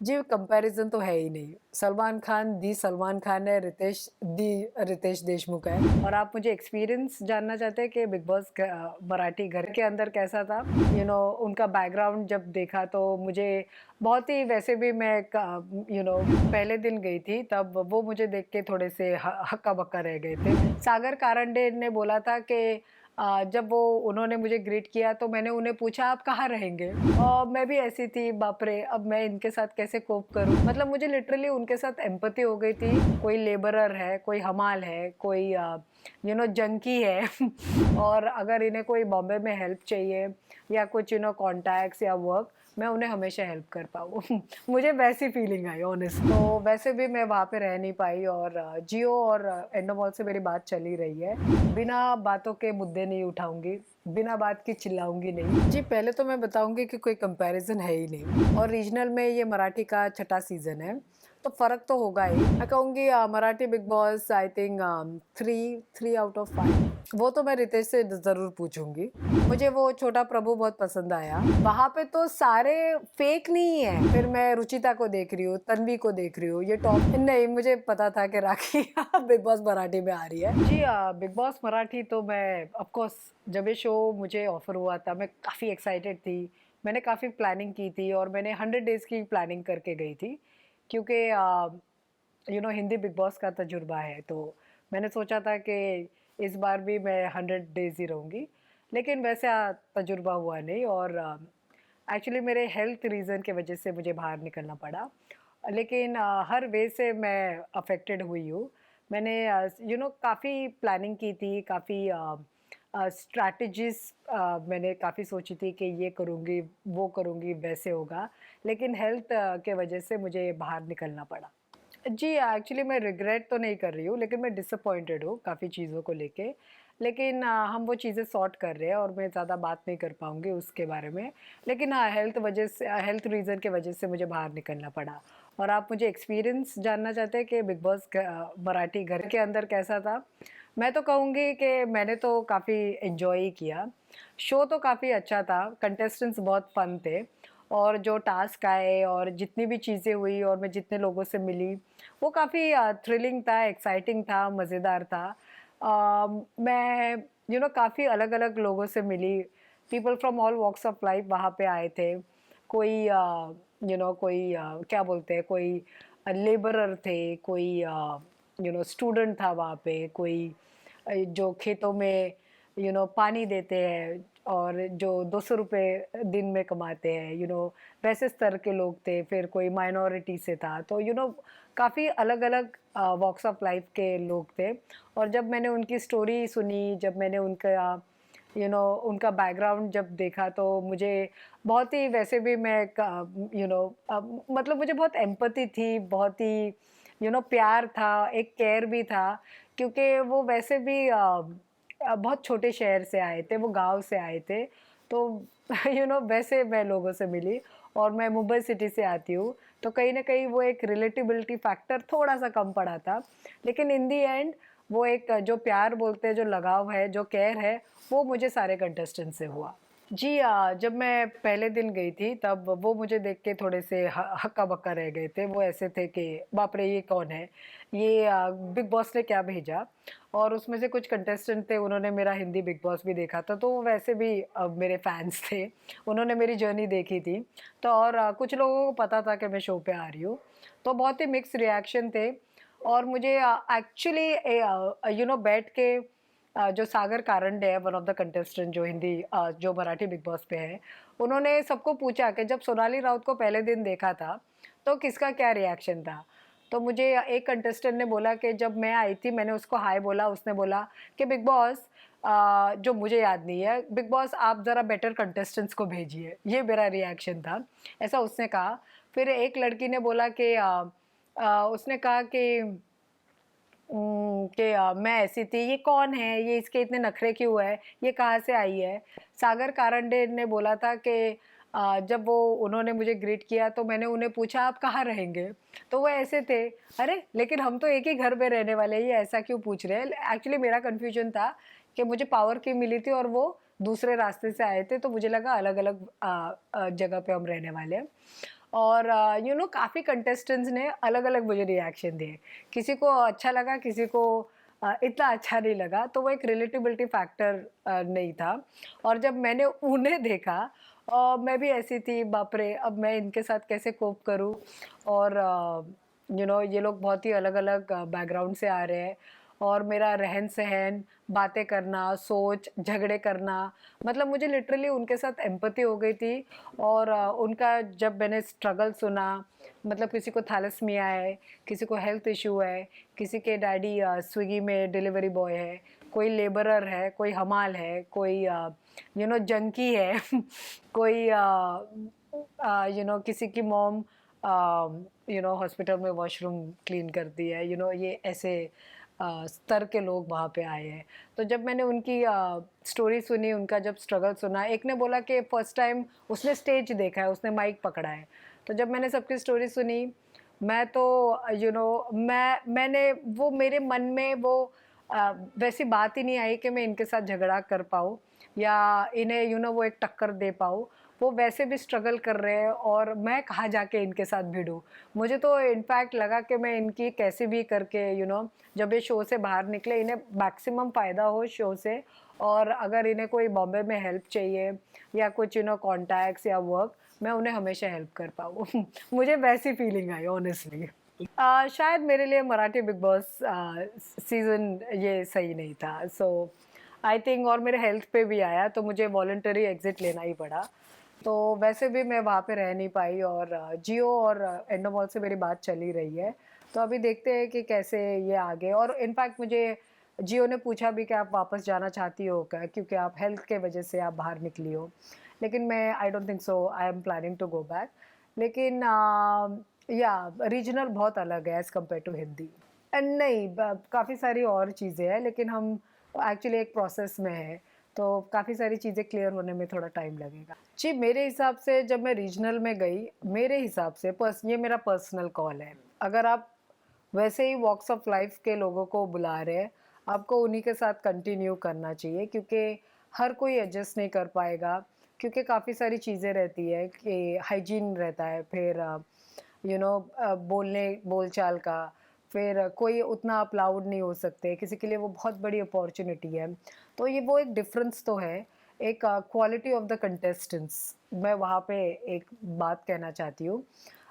जी, comparison तो है ही नहीं। सलमान खान है, रितेश देशमुख है। और आप मुझे एक्सपीरियंस जानना चाहते हैं कि बिग बॉस मराठी घर के अंदर कैसा था? उनका बैकग्राउंड जब देखा तो मुझे बहुत ही वैसे भी मैं पहले दिन गई थी तब वो मुझे देख के थोड़े से ह हक्का-बक्का रह गए थे। सागर कारंडे ने बोला था कि जब वो उन्होंने मुझे ग्रीट किया तो मैंने उन्हें पूछा आप कहाँ रहेंगे? और मैं भी ऐसी थी बाप रे! अब मैं इनके साथ कैसे कोप करूँ? मतलब मुझे लिटरली उनके साथ एम्पैथी हो गई थी। कोई लेबरर है, कोई हमाल है, कोई जंकी है और अगर इन्हें कोई बॉम्बे में हेल्प चाहिए या कुछ कॉन्टैक्ट्स या वर्क मैं उन्हें हमेशा हेल्प कर पाऊँ। मुझे वैसी फीलिंग आई ऑनेस्ट। तो वैसे भी मैं वहाँ पे रह नहीं पाई और जियो और एंडोमॉल से मेरी बात चल ही रही है। बिना बातों के मुद्दे नहीं उठाऊँगी, बिना बात के चिल्लाऊँगी नहीं। जी, पहले तो मैं बताऊँगी कि कोई कंपैरिज़न है ही नहीं और रीजनल में ये मराठी का छठा सीज़न है, तो फ़र्क तो होगा ही। मैं कहूँगी Marathi big boss I think 3 out of 5। वो तो मैं रितेश से ज़रूर पूछूँगी। मुझे वो छोटा प्रभु बहुत पसंद आया। वहाँ पे तो सारे फेक नहीं है। फिर मैं रुचिता को देख रही हूँ, तन्वी को देख रही हूँ, ये टॉप नहीं मुझे पता था कि राखी बिग बॉस मराठी में आ रही है। जी बिग बॉस मराठी तो मैं ऑफ कोर्स जब ये शो मुझे ऑफ़र हुआ था मैं काफ़ी एक्साइटेड थी। मैंने काफ़ी प्लानिंग की थी और मैंने 100 डेज़ की प्लानिंग करके गई थी क्योंकि हिंदी बिग बॉस का तजुर्बा है तो मैंने सोचा था कि इस बार भी मैं 100 डेज़ ही रहूँगी। लेकिन वैसा तजुर्बा हुआ नहीं और एक्चुअली मेरे हेल्थ रीज़न की वजह से मुझे बाहर निकलना पड़ा। लेकिन हर वे से मैं अफ़ेक्टेड हुई हूँ। मैंने काफ़ी प्लानिंग की थी, काफ़ी स्ट्रैटेजीज़ मैंने काफ़ी सोची थी कि ये करूँगी, वो करूँगी, वैसे होगा। लेकिन हेल्थ के वजह से मुझे बाहर निकलना पड़ा। जी, एक्चुअली मैं रिग्रेट तो नहीं कर रही हूँ, लेकिन मैं डिसअपॉइंटेड हूँ काफ़ी चीज़ों को लेके। लेकिन हम वो चीज़ें सॉर्ट कर रहे हैं और मैं ज़्यादा बात नहीं कर पाऊँगी उसके बारे में। लेकिन हाँ, हेल्थ रीज़न की वजह से मुझे बाहर निकलना पड़ा। और आप मुझे एक्सपीरियंस जानना चाहते हैं कि बिग बॉस मराठी घर के अंदर कैसा था? मैं तो कहूँगी कि मैंने तो काफ़ी एन्जॉय ही किया। शो तो काफ़ी अच्छा था, कंटेस्टेंट्स बहुत फन थे और जो टास्क आए और जितनी भी चीज़ें हुई और मैं जितने लोगों से मिली वो काफ़ी थ्रिलिंग था, एक्साइटिंग था, मज़ेदार था। मैं काफ़ी अलग-अलग लोगों से मिली, people from all walks of life वहाँ पे आए थे। कोई क्या बोलते हैं, कोई लेबरर थे, कोई स्टूडेंट था वहाँ पे, कोई जो खेतों में पानी देते हैं और जो ₹200 दिन में कमाते हैं, वैसे स्तर के लोग थे, फिर कोई माइनॉरिटी से था, तो काफ़ी अलग-अलग वॉक्स ऑफ लाइफ के लोग थे और जब मैंने उनकी स्टोरी सुनी, जब मैंने उनका बैकग्राउंड जब देखा तो मुझे बहुत ही वैसे भी मैं मतलब मुझे बहुत एम्पैथी थी, बहुत ही प्यार था, एक केयर भी था क्योंकि वो वैसे भी बहुत छोटे शहर से आए थे, वो गाँव से आए थे, तो वैसे मैं लोगों से मिली और मैं मुंबई सिटी से आती हूँ, तो कहीं न कहीं वो एक रिलेटेबिलिटी फैक्टर थोड़ा-सा कम पड़ा था। लेकिन इन द एंड वो एक जो प्यार बोलते हैं, जो लगाव है, जो केयर है, वो मुझे सारे कंटेस्टेंट से हुआ। जी जब मैं पहले दिन गई थी तब वो मुझे देख के थोड़े से ह हक्का-बक्का रह गए थे। वो ऐसे थे कि बाप रे! ये कौन है? ये बिग बॉस ने क्या भेजा? और उसमें से कुछ कंटेस्टेंट थे उन्होंने मेरा हिंदी बिग बॉस भी देखा था, तो वो वैसे भी मेरे फैन्स थे। उन्होंने मेरी जर्नी देखी थी। तो और कुछ लोगों को पता था कि मैं शो पे आ रही हूँ। तो बहुत ही मिक्स्ड रिएक्शन थे और मुझे एक्चुअली बैठ के जो सागर कारंडे है वन ऑफ द कंटेस्टेंट जो जो मराठी बिग बॉस पे है, उन्होंने सबको पूछा कि जब सोनाली राउत को पहले दिन देखा था, तो किसका क्या रिएक्शन था? तो मुझे एक कंटेस्टेंट ने बोला कि जब मैं आई थी मैंने उसको हाय बोला, उसने बोला कि बिग बॉस जो मुझे याद नहीं है, बिग बॉस आप ज़रा बेटर कंटेस्टेंट्स को भेजिए, ये मेरा रिएक्शन था, ऐसा उसने कहा। फिर एक लड़की ने बोला कि उसने कहा कि मैं ऐसी थी, ये कौन है? ये इसके इतने नखरे क्यों है? ये कहाँ से आई है? सागर कारंडे ने बोला था कि जब वो उन्होंने मुझे ग्रीट किया तो मैंने उन्हें पूछा आप कहाँ रहेंगे? तो वो ऐसे थे, अरे! लेकिन हम तो एक ही घर में रहने वाले हैं, ये ऐसा क्यों पूछ रहे हैं? एक्चुअली मेरा कन्फ्यूजन था कि मुझे पावर की मिली थी और वो दूसरे रास्ते से आए थे, तो मुझे लगा अलग-अलग जगह पे हम रहने वाले हैं। और काफ़ी कंटेस्टेंट्स ने अलग अलग मुझे रिएक्शन दिए, किसी को अच्छा लगा, किसी को इतना अच्छा नहीं लगा, तो वो एक रिलेटेबिलिटी फैक्टर नहीं था। और जब मैंने उन्हें देखा मैं भी ऐसी थी, बाप रे अब मैं इनके साथ कैसे कोप करूं। और ये लोग बहुत ही अलग अलग बैकग्राउंड से आ रहे हैं, और मेरा रहन सहन, बातें करना, सोच, झगड़े करना, मतलब मुझे लिटरली उनके साथ एम्पैथी हो गई थी। और उनका जब मैंने स्ट्रगल सुना, मतलब किसी को थैलेसीमिया है, किसी को हेल्थ इशू है, किसी के डैडी स्विगी में डिलीवरी बॉय है, कोई लेबरर है, कोई हमाल है, कोई जंकी है कोई किसी की मॉम हॉस्पिटल में वॉशरूम क्लीन करती है, ये ऐसे स्तर के लोग वहाँ पे आए हैं। तो जब मैंने उनकी स्टोरी सुनी, उनका जब स्ट्रगल सुना, एक ने बोला कि फर्स्ट टाइम उसने स्टेज देखा है, उसने माइक पकड़ा है। तो जब मैंने सबकी स्टोरी सुनी, मैं तो मैंने वो, मेरे मन में वो वैसी बात ही नहीं आई कि मैं इनके साथ झगड़ा कर पाऊँ या इन्हें वो एक टक्कर दे पाऊँ। वो वैसे भी स्ट्रगल कर रहे हैं और मैं कहाँ जाके इनके साथ भिड़ूँ। मुझे तो इनफैक्ट लगा कि मैं इनकी कैसे भी करके जब ये शो से बाहर निकले, इन्हें मैक्सिमम फ़ायदा हो शो से। और अगर इन्हें कोई बॉम्बे में हेल्प चाहिए या कुछ कॉन्टैक्ट्स या वर्क, मैं उन्हें हमेशा हेल्प कर पाऊँ मुझे वैसी फीलिंग आई ऑनेस्टली। शायद मेरे लिए मराठी बिग बॉस सीज़न ये सही नहीं था, सो आई थिंक। और मेरे हेल्थ पे भी आया, तो मुझे वॉलंटरी एग्ज़िट लेना ही पड़ा। तो वैसे भी मैं वहाँ पे रह नहीं पाई, और जियो और एंडोमॉल से मेरी बात चल ही रही है। तो अभी देखते हैं कि कैसे ये आगे। और इनफैक्ट मुझे जियो ने पूछा भी कि आप वापस जाना चाहती हो क्या, क्योंकि आप हेल्थ के वजह से आप बाहर निकली हो। लेकिन मैं I don't think so I am planning to go back. लेकिन या रीजनल बहुत अलग है एज़ कम्पेयर टू हिंदी। नहीं, काफ़ी सारी और चीज़ें हैं, लेकिन हम एक्चुअली एक प्रोसेस में हैं, तो काफ़ी सारी चीज़ें क्लियर होने में थोड़ा टाइम लगेगा। जी, मेरे हिसाब से जब मैं रीजनल में गई, मेरे हिसाब से ये मेरा पर्सनल कॉल है। अगर आप वैसे ही वॉक्स ऑफ लाइफ के लोगों को बुला रहे हैं, आपको उन्हीं के साथ कंटिन्यू करना चाहिए, क्योंकि हर कोई एडजस्ट नहीं कर पाएगा। क्योंकि काफ़ी सारी चीज़ें रहती है कि हाइजीन रहता है, फिर बोलचाल का, फिर कोई उतना आप लाउड नहीं हो सकते, किसी के लिए वो बहुत बड़ी अपॉर्चुनिटी है। तो ये वो एक डिफरेंस तो है, एक क्वालिटी ऑफ द कंटेस्टेंट्स। मैं वहाँ पे एक बात कहना चाहती हूँ।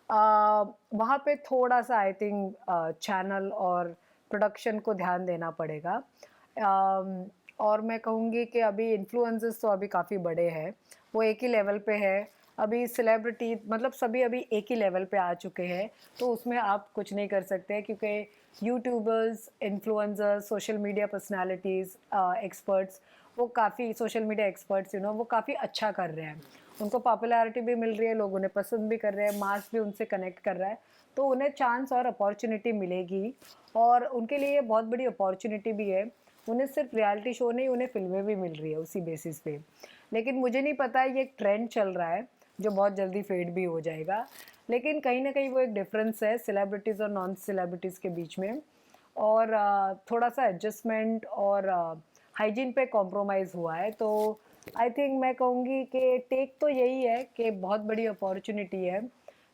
वहाँ पे थोड़ा-सा आई थिंक चैनल और प्रोडक्शन को ध्यान देना पड़ेगा। और मैं कहूँगी कि अभी इन्फ्लुएंसर्स तो अभी काफ़ी बड़े हैं, वो एक ही लेवल पे है। अभी सेलिब्रिटी मतलब सभी अभी एक ही लेवल पे आ चुके हैं, तो उसमें आप कुछ नहीं कर सकते, क्योंकि YouTubers, influencers, social media personalities, experts, वो काफ़ी सोशल मीडिया एक्सपर्ट्स वो काफ़ी अच्छा कर रहे हैं। उनको पॉपुलैरिटी भी मिल रही है, लोग उन्हें पसंद भी कर रहे हैं, मास भी उनसे कनेक्ट कर रहा है, तो उन्हें चांस और अपॉर्चुनिटी मिलेगी। और उनके लिए ये बहुत बड़ी अपॉर्चुनिटी भी है। उन्हें सिर्फ रियलिटी शो नहीं, उन्हें फ़िल्में भी मिल रही है उसी बेसिस पे। लेकिन मुझे नहीं पता, ये एक ट्रेंड चल रहा है जो बहुत जल्दी फेड भी हो जाएगा। लेकिन कहीं न कहीं वो एक डिफ़रेंस है सेलिब्रिटीज़ और नॉन सेलिब्रिटीज़ के बीच में। और थोड़ा-सा एडजस्टमेंट और हाइजीन पे कॉम्प्रोमाइज़ हुआ है। तो आई थिंक मैं कहूँगी कि टेक तो यही है कि बहुत बड़ी अपॉर्चुनिटी है,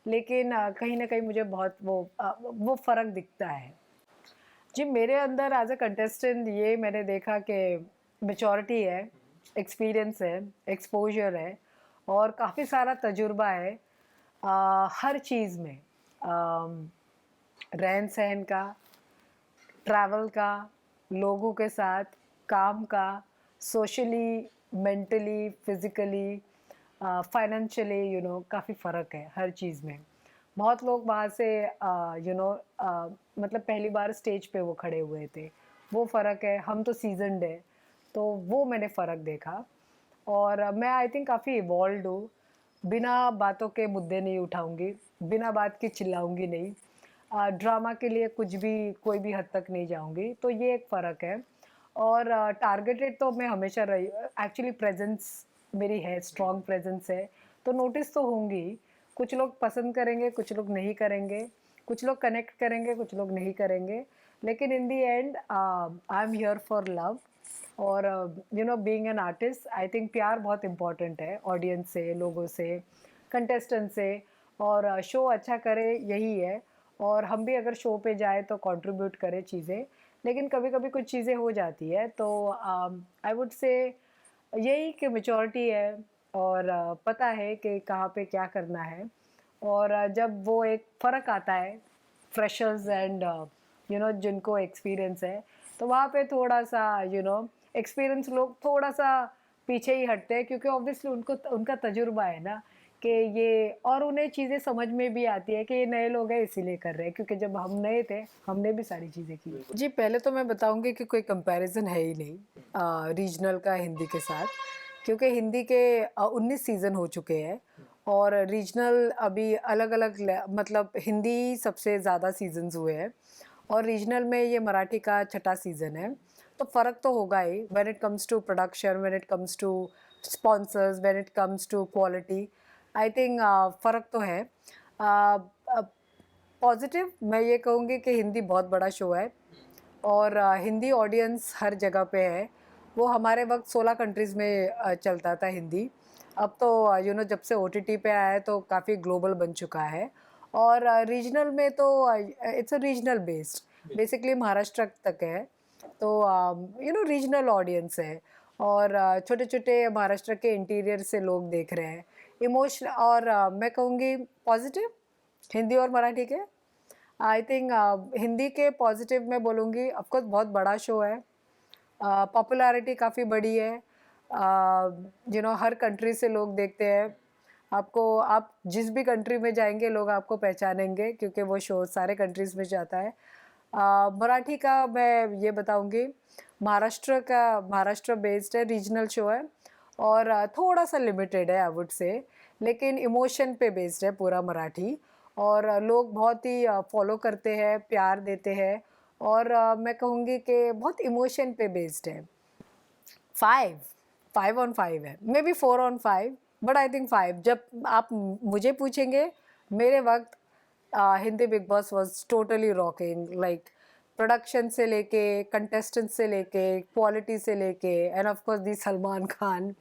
लेकिन कहीं न कहीं मुझे बहुत वो फ़र्क दिखता है। जी, मेरे अंदर एज़ अ कंटेस्टेंट ये मैंने देखा कि मैच्योरिटी है, एक्सपीरियंस है, एक्सपोज़र है, और काफ़ी सारा तजुर्बा है हर चीज़ में। रहन-सहन का, ट्रैवल का, लोगों के साथ, काम का, सोशली, मेंटली, फिज़िकली, फाइनेंशियली काफ़ी फ़र्क है हर चीज़ में। बहुत लोग वहाँ से मतलब पहली बार स्टेज पे वो खड़े हुए थे, वो फ़र्क है। हम तो सीज़न्ड हैं, तो वो मैंने फ़र्क देखा। और मैं आई थिंक काफ़ी इवॉल्व्ड हूँ। बिना बातों के मुद्दे नहीं उठाऊँगी, बिना बात के चिल्लाऊँगी नहीं। ड्रामा के लिए कुछ भी, कोई भी हद तक नहीं जाऊँगी, तो ये एक फ़र्क है। और टारगेटेड तो मैं हमेशा रही, एक्चुअली प्रेज़ेंस मेरी है, स्ट्रॉन्ग प्रेज़ेंस है, तो नोटिस तो होंगी। कुछ लोग पसंद करेंगे, कुछ लोग नहीं करेंगे, कुछ लोग कनेक्ट करेंगे, कुछ लोग नहीं करेंगे। लेकिन in the end I am here for love. और being an artist, I think प्यार बहुत इम्पोर्टेंट है ऑडियंस से, लोगों से, कंटेस्टेंट से। और शो अच्छा करे यही है। और हम भी अगर शो पे जाए तो कंट्रीब्यूट करें चीज़ें, लेकिन कभी-कभी कुछ चीज़ें हो जाती है तो आई वुड से यही कि मैच्योरिटी है और पता है कि कहाँ पे क्या करना है। और जब वो एक फ़र्क आता है फ्रेशर्स एंड जिनको एक्सपीरियंस है, तो वहाँ पे थोड़ा-सा एक्सपीरियंस लोग थोड़ा-सा पीछे ही हटते हैं, क्योंकि ऑब्वियसली उनको उनका तजुर्बा है ना कि ये, और उन्हें चीज़ें समझ में भी आती है कि ये नए लोग हैं इसीलिए कर रहे हैं, क्योंकि जब हम नए थे हमने भी सारी चीज़ें की। जी, पहले तो मैं बताऊँगी कि कोई कंपैरिज़न है ही नहीं रीजनल का हिंदी के साथ, क्योंकि हिंदी के 19 सीज़न हो चुके हैं और रीजनल अभी अलग-अलग मतलब हिंदी सबसे ज़्यादा सीज़न्स हुए हैं और रीजनल में ये मराठी का छठा सीज़न है। तो फ़र्क तो होगा ही when it comes to production, when it comes to sponsors, when it comes to quality. I think फ़र्क तो है। पॉज़िटिव मैं ये कहूँगी कि हिंदी बहुत बड़ा शो है और हिंदी ऑडियंस हर जगह पे है। वो हमारे वक़्त 16 कंट्रीज़ में चलता था हिंदी। अब तो जब से ओटीटी पे आया है तो काफ़ी ग्लोबल बन चुका है। और रीजनल में तो it's a regional based, basically Maharashtra तक है। तो रीजनल ऑडियंस है और छोटे-छोटे महाराष्ट्र के इंटीरियर से लोग देख रहे हैं। इमोशन और मैं कहूँगी पॉज़िटिव हिंदी और मराठी के। आई थिंक हिंदी के पॉजिटिव में बोलूँगी, ऑफ कोर्स बहुत बड़ा शो है, पॉपुलैरिटी काफ़ी बड़ी है, हर कंट्री से लोग देखते हैं। आपको आप जिस भी कंट्री में जाएंगे लोग आपको पहचानेंगे, क्योंकि वो शो सारे कंट्रीज़ में जाता है। मराठी का मैं ये बताऊँगी, महाराष्ट्र बेस्ड है, रीजनल शो है और थोड़ा सा लिमिटेड है आई वुड से, लेकिन इमोशन पे बेस्ड है पूरा मराठी। और लोग बहुत ही फॉलो करते हैं, प्यार देते हैं और मैं कहूँगी कि बहुत इमोशन पे बेस्ड है। 5 5 ऑन 5 है, maybe 4 on 5, but I think 5। जब आप मुझे पूछेंगे मेरे वक्त Hindi Bigg Boss was totally rocking, like production से लेके, कंटेस्टेंट से लेके, क्वालिटी से लेके, and of course the Salman Khan,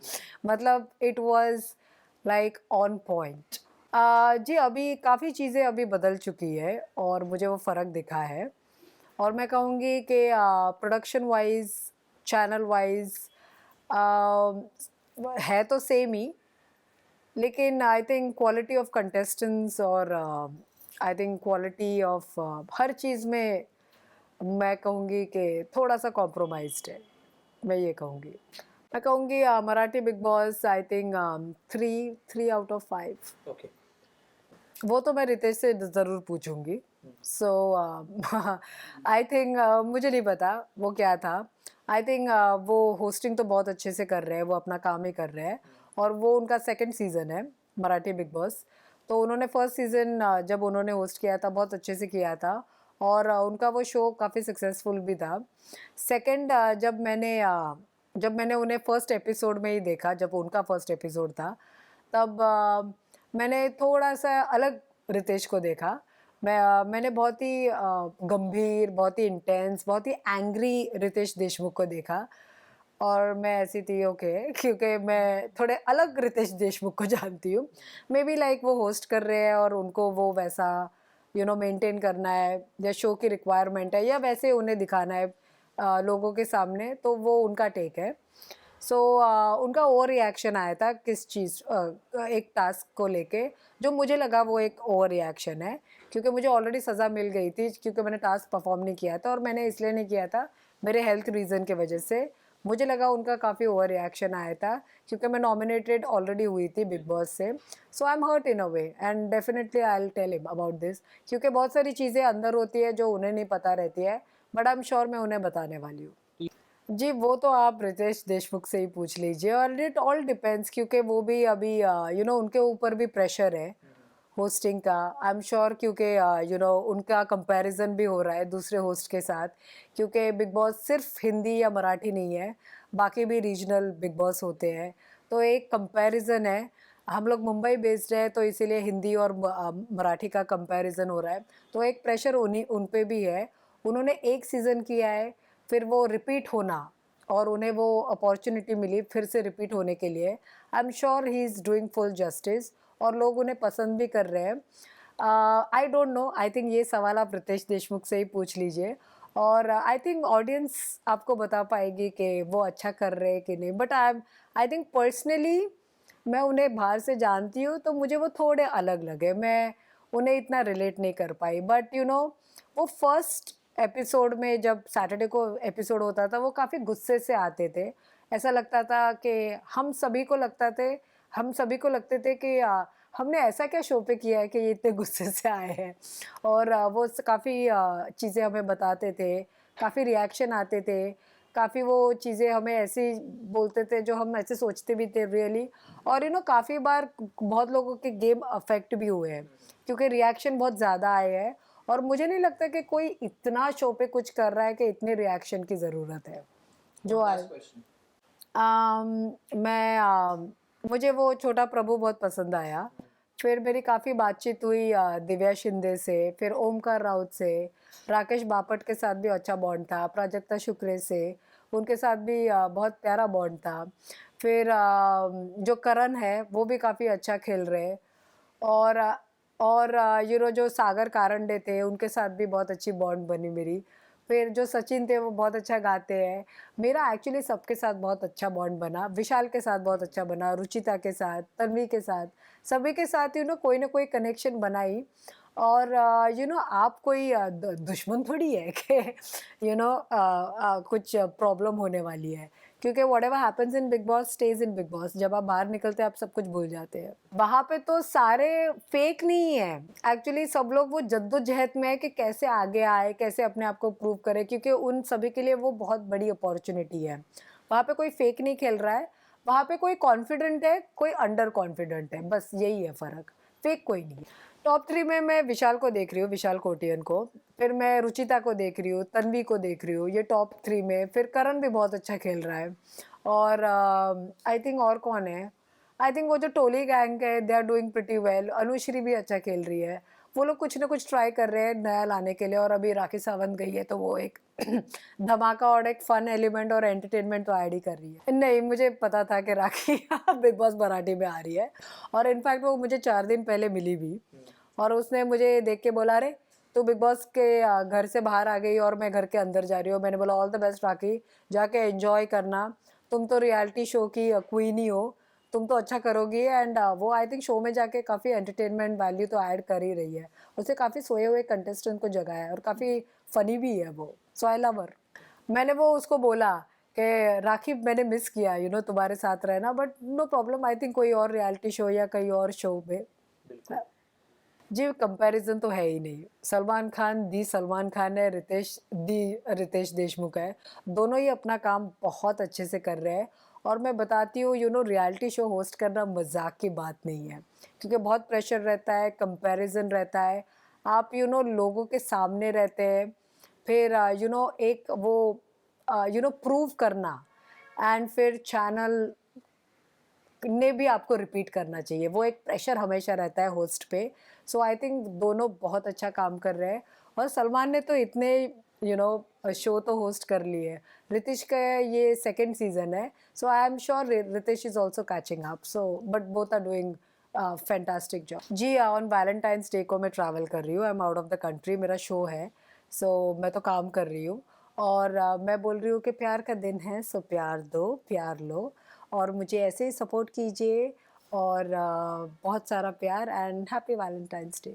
मतलब it was like on point. जी, अभी काफ़ी चीज़ें अभी बदल चुकी है और मुझे वो फ़र्क दिखा है और मैं कहूँगी कि प्रोडक्शन वाइज, चैनल वाइज है तो सेम ही, लेकिन I think quality of contestants और आई थिंक क्वालिटी ऑफ हर चीज़ में मैं कहूँगी कि थोड़ा सा कॉम्प्रोमाइज्ड है, मैं ये कहूँगी। मैं कहूँगी Marathi big boss I think 3 out of 5। Okay. वो तो मैं रितेश से ज़रूर पूछूंगी। सो आई थिंक मुझे नहीं पता वो क्या था। आई थिंक वो होस्टिंग तो बहुत अच्छे से कर रहे हैं, वो अपना काम ही कर रहे हैं और वो उनका सेकंड सीज़न है मराठी बिग बॉस। तो उन्होंने फर्स्ट सीज़न जब उन्होंने होस्ट किया था बहुत अच्छे से किया था और उनका वो शो काफ़ी सक्सेसफुल भी था। सेकंड जब मैंने उन्हें फर्स्ट एपिसोड में ही देखा, जब उनका फर्स्ट एपिसोड था, तब मैंने थोड़ा-सा अलग रितेश को देखा। मैंने बहुत ही गंभीर, बहुत ही इंटेंस, बहुत ही एंग्री रितेश देशमुख को देखा और मैं ऐसी थी ओके क्योंकि मैं थोड़े अलग रितेश देशमुख को जानती हूँ। मेबी लाइक वो होस्ट कर रहे हैं और उनको वो वैसा मेंटेन करना है या शो की रिक्वायरमेंट है या वैसे उन्हें दिखाना है लोगों के सामने, तो वो उनका टेक है। सो उनका ओवर रिएक्शन आया था किस चीज़ एक टास्क को लेके, जो मुझे लगा वो एक ओवर रिएक्शन है, क्योंकि मुझे ऑलरेडी सज़ा मिल गई थी क्योंकि मैंने टास्क परफॉर्म नहीं किया था और मैंने इसलिए नहीं किया था मेरे हेल्थ रीज़न की वजह से। मुझे लगा उनका काफ़ी ओवर रिएक्शन आया था क्योंकि मैं नॉमिनेटेड ऑलरेडी हुई थी बिग बॉस से। So I am hurt in a way and definitely I will tell him about this, क्योंकि बहुत सारी चीज़ें अंदर होती है जो उन्हें नहीं पता रहती है, बट आई एम श्योर मैं उन्हें बताने वाली हूँ। जी, वो तो आप रितेश देशमुख से ही पूछ लीजिए और इट ऑल डिपेंड्स, क्योंकि वो भी अभी उनके ऊपर भी प्रेशर है होस्टिंग का, आई एम श्योर, क्योंकि उनका कंपैरिजन भी हो रहा है दूसरे होस्ट के साथ, क्योंकि बिग बॉस सिर्फ हिंदी या मराठी नहीं है, बाकी भी रीजनल बिग बॉस होते हैं, तो एक कंपैरिजन है। हम लोग मुंबई बेस्ड है तो इसीलिए हिंदी और मराठी का कंपैरिजन हो रहा है, तो एक प्रेशर उन पे भी है। उन्होंने एक सीज़न किया है, फिर वो रिपीट होना और उन्हें वो अपॉर्चुनिटी मिली फिर से रिपीट होने के लिए, आई am sure he is doing full justice और लोग उन्हें पसंद भी कर रहे हैं। I don't know, I think ये सवाल आप रितेश देशमुख से ही पूछ लीजिए और आई थिंक ऑडियंस आपको बता पाएगी कि वो अच्छा कर रहे हैं कि नहीं। बट आई थिंक पर्सनली मैं उन्हें बाहर से जानती हूँ तो मुझे वो थोड़े अलग लगे, मैं उन्हें इतना रिलेट नहीं कर पाई। बट यू नो वो फर्स्ट एपिसोड में जब सैटरडे को एपिसोड होता था वो काफ़ी गुस्से से आते थे। ऐसा लगता था कि हम सभी को लगते थे कि हमने ऐसा क्या शो पे किया है कि ये इतने गुस्से से आए हैं। और वो काफ़ी चीज़ें हमें बताते थे, काफ़ी रिएक्शन आते थे, काफ़ी वो चीज़ें हमें ऐसी बोलते थे जो हम ऐसे सोचते भी थे रियली। और यू नो काफ़ी बार बहुत लोगों के गेम अफेक्ट भी हुए हैं क्योंकि रिएक्शन बहुत ज़्यादा आए हैं और मुझे नहीं लगता कि कोई इतना शो पे कुछ कर रहा है कि इतने रिएक्शन की ज़रूरत है जो आए। मुझे वो छोटा प्रभु बहुत पसंद आया। फिर मेरी काफ़ी बातचीत हुई दिव्या शिंदे से, फिर ओमकार राउत से, राकेश बापट के साथ भी अच्छा बॉन्ड था, प्राजक्ता शुक्रे से, उनके साथ भी बहुत प्यारा बॉन्ड था। फिर जो करण है वो भी काफ़ी अच्छा खेल रहे हैं। और यू नो जो सागर कारंडे थे उनके साथ भी बहुत अच्छी बॉन्ड बनी मेरी। फिर जो सचिन थे वो बहुत अच्छा गाते हैं। मेरा एक्चुअली सबके साथ बहुत अच्छा बॉन्ड बना, विशाल के साथ बहुत अच्छा बना, रुचिता के साथ, तन्वी के साथ, सभी के साथ यू नो कोई ना कोई कनेक्शन बनाई। और यू नो आप कोई दुश्मन थोड़ी है कि यू नो कुछ प्रॉब्लम होने वाली है, क्योंकि what ever happens in big boss stage in big boss. जब आप बाहर निकलते हैं आप सब कुछ भूल जाते हैं। वहाँ पे तो सारे फेक नहीं है, एक्चुअली सब लोग वो जद्दोजहद में है कि कैसे आगे आए, कैसे अपने आप को प्रूव करे, क्योंकि उन सभी के लिए वो बहुत बड़ी अपॉर्चुनिटी है। वहाँ पे कोई फेक नहीं खेल रहा है, वहाँ पे कोई कॉन्फिडेंट है, कोई अंडर कॉन्फिडेंट है, बस यही है फ़र्क, फेक कोई नहीं है। टॉप 3 में मैं विशाल को देख रही हूँ, विशाल कोटियन को, फिर मैं रुचिता को देख रही हूँ, तन्वी को देख रही हूँ, ये टॉप 3 में। फिर करण भी बहुत अच्छा खेल रहा है। और आई थिंक और कौन है, आई थिंक वो जो टोली गैंग है they are doing pretty well. Anushree भी अच्छा खेल रही है। वो लोग कुछ ना कुछ ट्राई कर रहे हैं नया लाने के लिए। और अभी राखी सावंत गई है तो वो एक धमाका और एक फन एलिमेंट और एंटरटेनमेंट तो ऐड ही कर रही है। नहीं, मुझे पता था कि राखी बिग बॉस मराठी में आ रही है और इनफैक्ट वो मुझे 4 दिन पहले मिली भी और उसने मुझे देख के बोला, अरे तू बिग बॉस के घर से बाहर आ गई और मैं घर के अंदर जा रही हूँ। मैंने बोला ऑल द बेस्ट राखी, जाके एंजॉय करना, तुम तो रियलिटी शो की क्वीन ही हो, तुम तो अच्छा करोगी। एंड वो आई थिंक शो में जाके काफ़ी एंटरटेनमेंट वैल्यू तो ऐड कर ही रही है। उसे काफ़ी सोए हुए कंटेस्टेंट को जगाया है और काफ़ी फनी भी है वो, सो आई लव हर। मैंने वो उसको बोला कि राखी मैंने मिस किया यू नो तुम्हारे साथ रहना, but no problem, I think कोई और रियलिटी शो या कहीं और शो में। जी कंपैरिजन तो है ही नहीं। सलमान खान है, रितेश देशमुख है। दोनों ही अपना काम बहुत अच्छे से कर रहे हैं। और मैं बताती हूँ you know reality show host करना मजाक की बात नहीं है, क्योंकि बहुत प्रेशर रहता है, कंपैरिजन रहता है। आप यू नो लोगों के सामने रहते हैं, फिर यू नो एक वो यू नो प्रूव करना, एंड फिर चैनल ने भी आपको रिपीट करना चाहिए, वो एक प्रेशर हमेशा रहता है होस्ट पे। सो आई थिंक दोनों बहुत अच्छा काम कर रहे हैं। और सलमान ने तो इतने यू नो शो तो होस्ट कर लिए। रितेश का ये सेकंड सीजन है, so I am sure Ritesh is also catching up, so but both are doing fantastic job. जी ऑन वैलेंटाइंस डे को मैं ट्रैवल कर रही हूँ, I am out of the country, मेरा शो है, सो मैं तो काम कर रही हूँ। और मैं बोल रही हूँ कि प्यार का दिन है, सो प्यार दो, प्यार लो, और मुझे ऐसे ही सपोर्ट कीजिए। और बहुत सारा प्यार एंड हैप्पी वैलेंटाइंस डे।